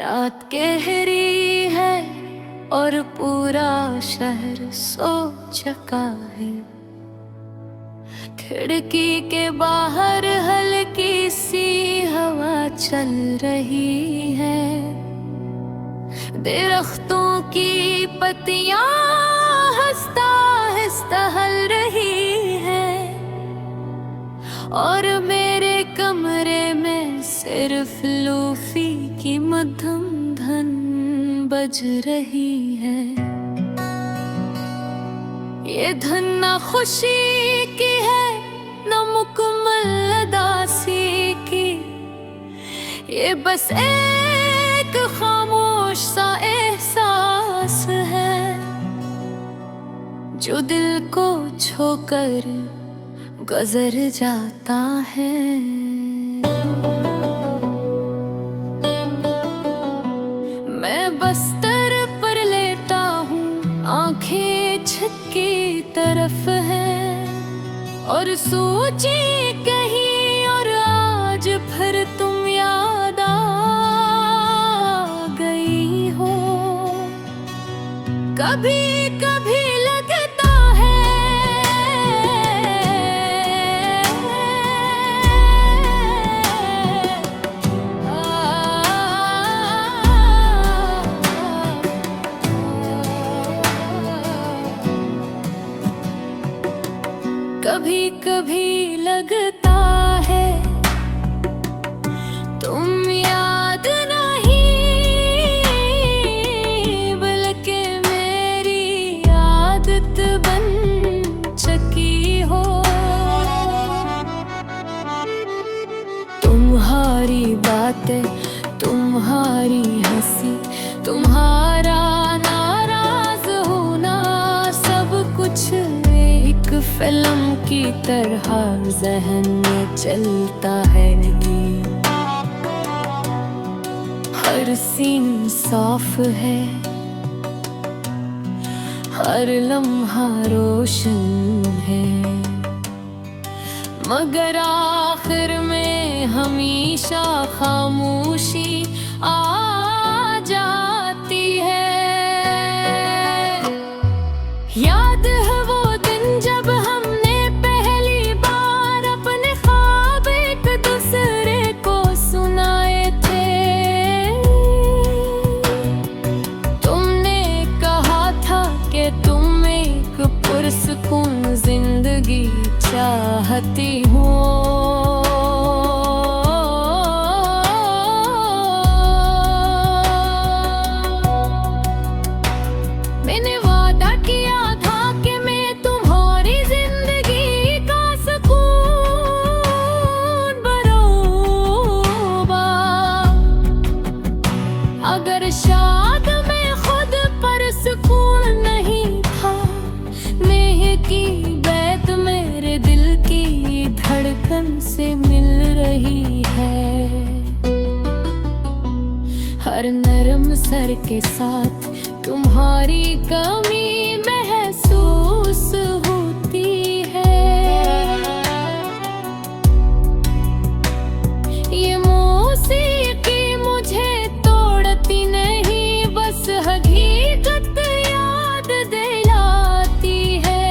रात गहरी है और पूरा शहर सो चुका है। खिड़की के बाहर हल्की सी हवा चल रही है। दरख्तों की पत्तियां हंसता हंसता हल रही है और मेरे कमरे में सिर्फ लूफी की मध्यम धन बज रही है। ये धन ना खुशी की है ना मुकम्मल उदासी की, ये बस एक खामोश सा एहसास है जो दिल को छोकर गुजर जाता है। मैं बस्तर पर लेटा हूँ, आंखें छत की तरफ है और सोची कहीं और आज फिर तुम याद आ गई हो। कभी कभी लगता है कभी कभी लगता है तुम याद नहीं, बल्कि मेरी आदत बन चुकी हो। तुम्हारी बातें, तुम्हारी हंसी, तुम्हारा नाराज होना, सब कुछ एक फिल्म की तरह ज़हन में चलता है। हर सीन साफ है, हर लम्हा रोशन है, मगर आखिर में हमेशा खामोशी आ जाती है। याद है वो दिन जब हमने पहली बार अपने ख्वाब एक दूसरे को सुनाए थे। तुमने कहा था कि तुम एक पुरसुकून जिंदगी चाहती हो। मैंने वादा किया था कि मैं तुम्हारी जिंदगी का सुकून बरूंगा, अगर शायद मैं खुद पर सुकून नहीं था। नेह की बैत मेरे दिल की धड़कन से मिल रही है। हर नरम सर के साथ तुम्हारी कमी महसूस होती है। ये मौसीकी मुझे तोड़ती नहीं, बस हकीकत याद दिलाती है।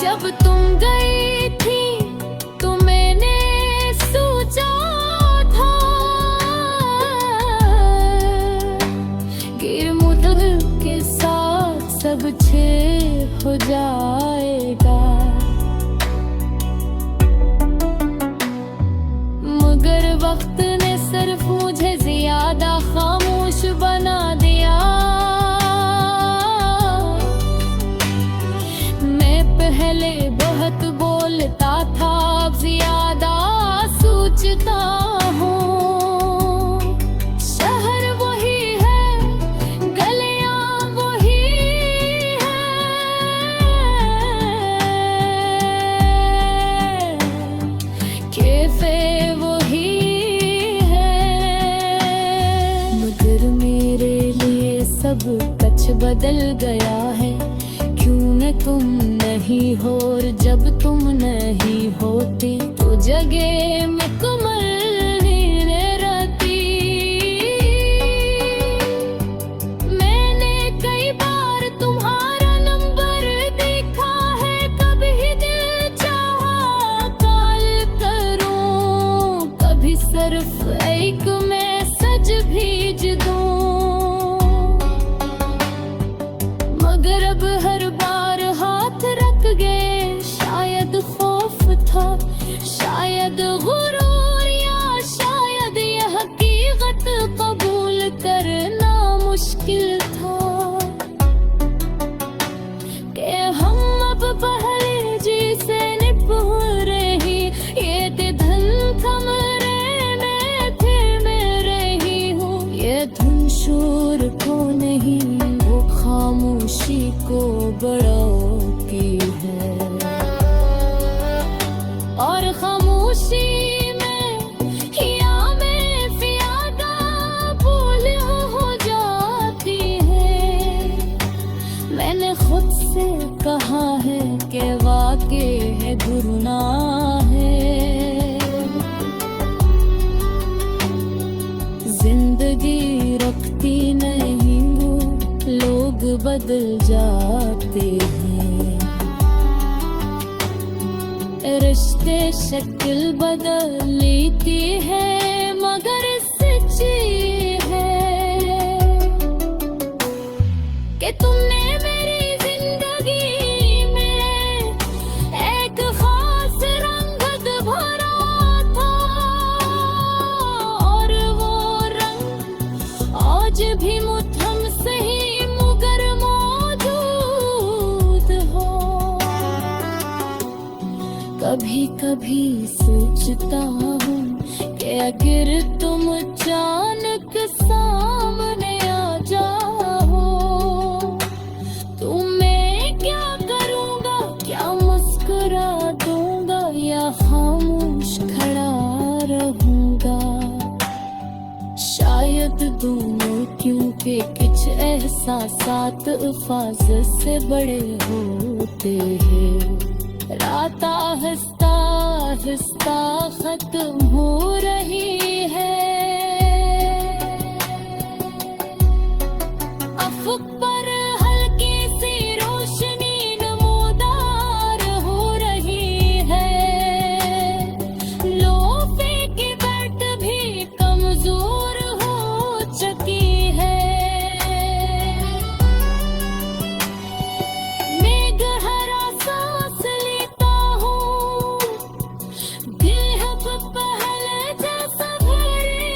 जब तुम गई थी तो मैंने सोचा था के साथ सब छेद हो जाएगा, मगर वक्त ने सिर्फ मुझे ज्यादा खामोश बना दिया। मैं पहले बहुत बोलता था, अब ज्यादा सोचता हूँ। सब कुछ बदल गया है, क्यों न तुम नहीं हो। और जब तुम नहीं होती तो जगह में कमल नीले रत तरफ एक मैं सज भीज दूं, मगर अब हर बार हाथ रख गए। शायद खौफ था, शायद गुरूर, या शायद यह हकीकत कबूल करना मुश्किल था कि हम अब पहले जी से निभा रही। ये धन थम रे, मैं फिर मैं रही हूँ। ये धुन शोर को नहीं, वो खामोशी को बड़ा की है। और खामोशी में या मैं फियादा बोल हो जाती है। मैंने खुद से कहा है कि वाक़ई है गुनाह है। जिंदगी रखती नहीं वो, लोग बदल जाते हैं। रिश्ते शक्ल बदल लेती है, मगर सच्ची है कि तुमने मेरी जिंदगी में एक खास रंग भरा था। और वो रंग आज भी मुठम से ही मगर मौजूद हो। कभी कभी सोचता हूँ कि अगर तुम अचानक सामने आ जाओ तो मैं क्या करूँगा? क्या मुस्कुरा दूँगा या खामोश खड़ा रहूँगा? शायद दोनों, क्योंकि कुछ एहसासात हिफाजत से बड़े होते हैं। रात आहिस्ता आहिस्ता खत्म हो रही है। अफक पर हल्की सी रोशनी नमूदार हो रही है। लोफे की बैट भी कमजोर हो चुकी है। मैं गहरा सांस लेता हूँ, दिल अब पहले जैसा भरे।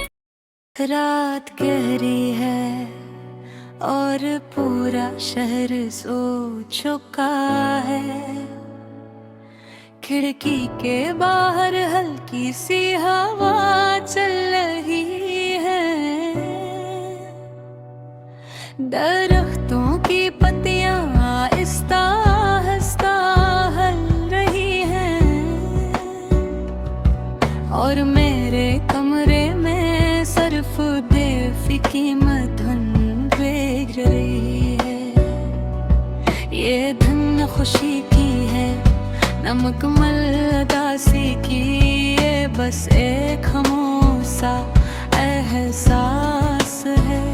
रात गहरी है और पूरा शहर सो चुका है। खिड़की के बाहर हल्की सी हवा चल रही है। दरख्तों की पत्तियां आहिस्ता आहिस्ता हल रही हैं और मेरे कमरे में सिर्फ बेफिकी मधुन बेग रही है। ये धुन खुशी की है न मुकम्मल उदासी की। ये बस एक खामोसा एहसास है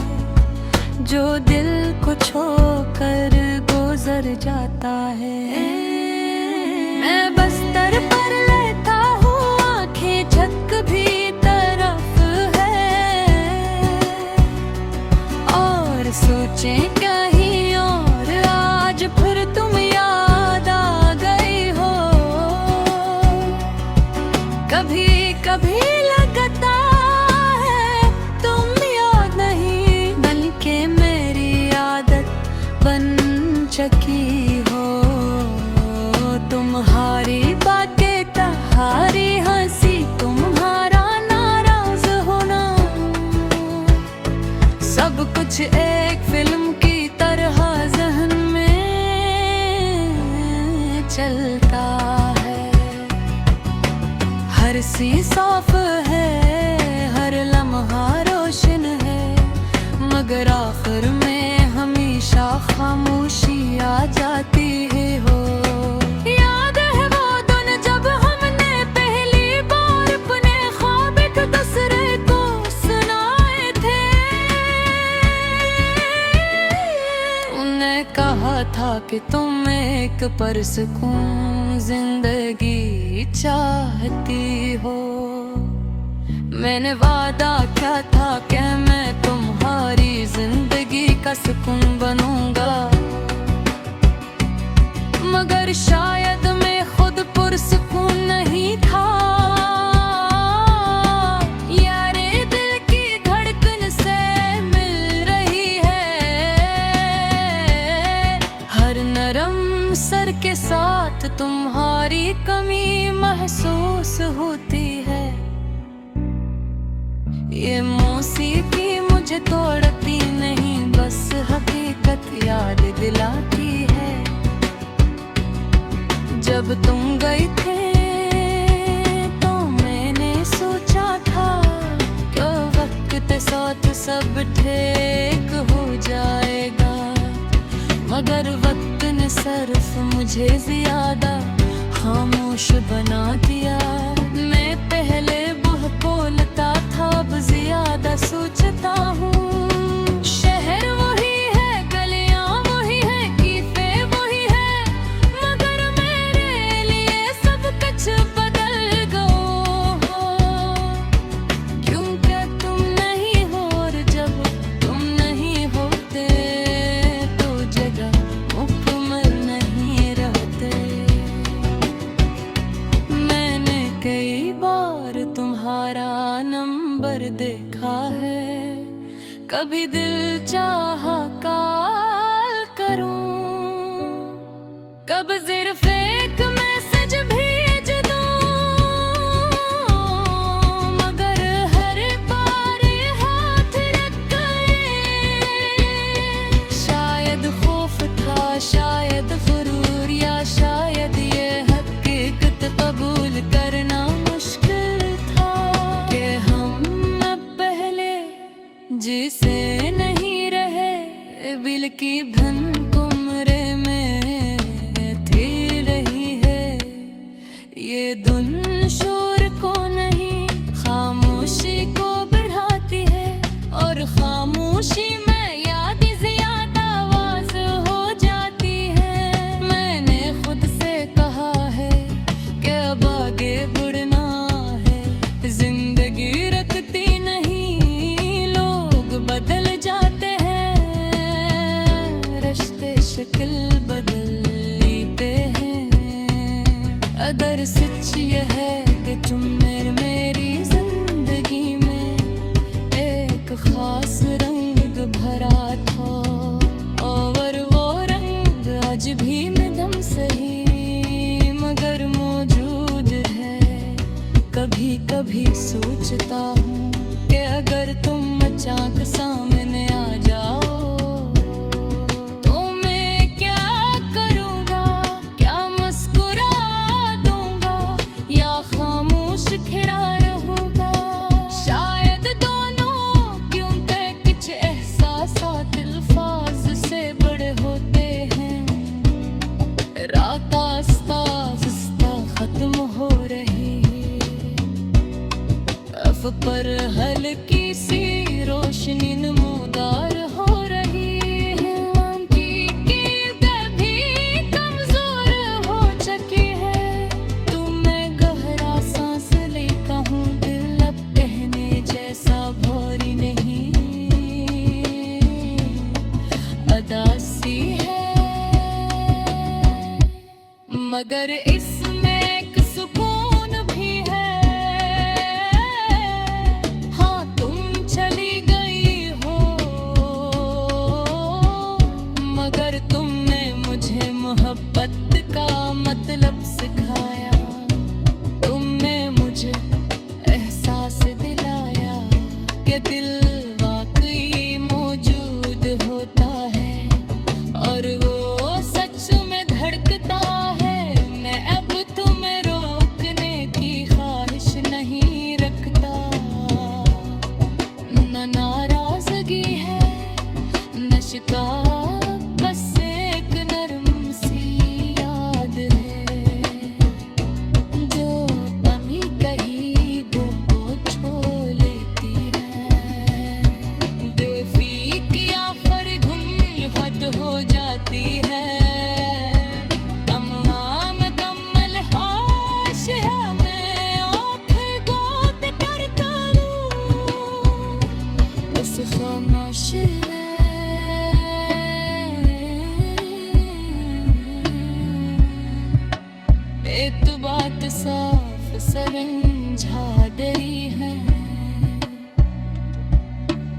जो दिल को छोकर गुजर जाता है। मैं बस्तर पर लेटा हूँ, आंखें झक भी तरफ है और सोचें कहीं और। आज फिर तुम याद आ गई हो। कभी कभी लगता है तुम याद नहीं, बल्कि मेरी आदत बन चुकी हो। तुम्हारी बातें, तुम्हारी हंसी, तुम्हारा नाराज होना, सब कुछ एक फिल्म की तरह जहन में चलता है। हर सी साफ है, हर लम्हा रोशन है, मगर आखिर में हमेशा खामोशी आ जाती है। हो याद है वो दिन जब हमने पहली बार अपने ख्वाब एक दूसरे को सुनाए थे। उन्हें कहा था कि तुम एक परसकून जिंदगी चाहती हो। मैंने वादा क्या था कि मैं तुम्हारी जिंदगी का सुकून बनूंगा, मगर शायद मैं खुद पुरसुकून नहीं था। यारे दिल की धड़कन से मिल रही है, हर नरम सर के साथ तुम्हारी कमी महसूस होती है। ये मौसीकी मुझे तोड़ती नहीं, बस हकीकत याद दिलाती है। जब तुम गए थे तो मैंने सोचा था कि वक्त साथ सब ठीक हो जाएगा, मगर वक्त ने सिर्फ मुझे ज्यादा खामोश बना दिया। मैं पहले बहुत बोलता था, अब ज्यादा सोचता हूँ। शहर वही है, गलियां वही है, कीफे वही है, मगर मेरे लिए सब कुछ बदल गया। क्योंकि तुम नहीं हो, और जब तुम नहीं होते तो जगह मुकम्मल नहीं रहते। मैंने कई बार तुम्हारा नंबर देखा है, कभी दिल चाहा कॉल करूं, कब सिर्फ एक मैसेज भेज दूं, मगर हर बार हाथ रख गए। शायद खौफ था, शायद गुरूर, या शायद ये हकीकत कबूल करना मुश्किल था कि हम अब पहले जिसे नहीं रहे। बिल की धन कमरे में थी रही है, ये धुन शोर को नहीं खामोशी को बढ़ाती है, और खामोशी में याद ज्यादा आवाज हो जाती है। मैंने खुद से कहा है कि अब आगे बढ़ना है, जिंदगी रखती नहीं, लोग बदल जाते हैं, रिश्ते शक्ल बदलते हैं। अगर सच ये है कि तुम मेरी जिंदगी में एक खास रंग भरा था, और वो रंग आज भी मदम सही मगर मौजूद है। कभी कभी सोचता हूँ कि अगर तुम अचानक सामने आ जाओ तो मैं क्या करूँगा, क्या मुस्कुरा दूँगा या खामोश खड़ा रहूँगा। शायद दोनों, क्योंकि कुछ एहसासात अल्फाज से बड़े होते हैं। रात आस्ता आस्ता खत्म हो रही है, अफ पर हल्की सी रोशनी नमूदार हो रही है। की कभी कमजोर हो चुकी है, तुम्हें गहरा सांस लेता हूँ, दिल अब कहने जैसा भोरी नहीं, अदासी है, मगर इसमें एक सुकून भी है। हाँ तुम चली गई हो, मगर तुमने मुझे मोहब्बत का मतलब सिखाया। तुमने मुझे एहसास दिलाया कि दिल वाकई मौजूद होता है, और वो सच में धड़कता है। मैं अब तुम्हें रोकने की ख्वाहिश नहीं रखता, न नाराजगी है न शिकायत, बस एक नरम सी याद है, जो कमी कहीं वो छोड़ लेती है। बेफिक या फरगुम हद हो जाती है, तमाम कमल होश है, मैं आँख गोद कर करूँ। फासले एक बात साफ समझा गई है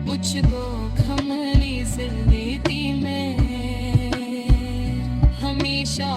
मुझको कमली जिंदगी में हमेशा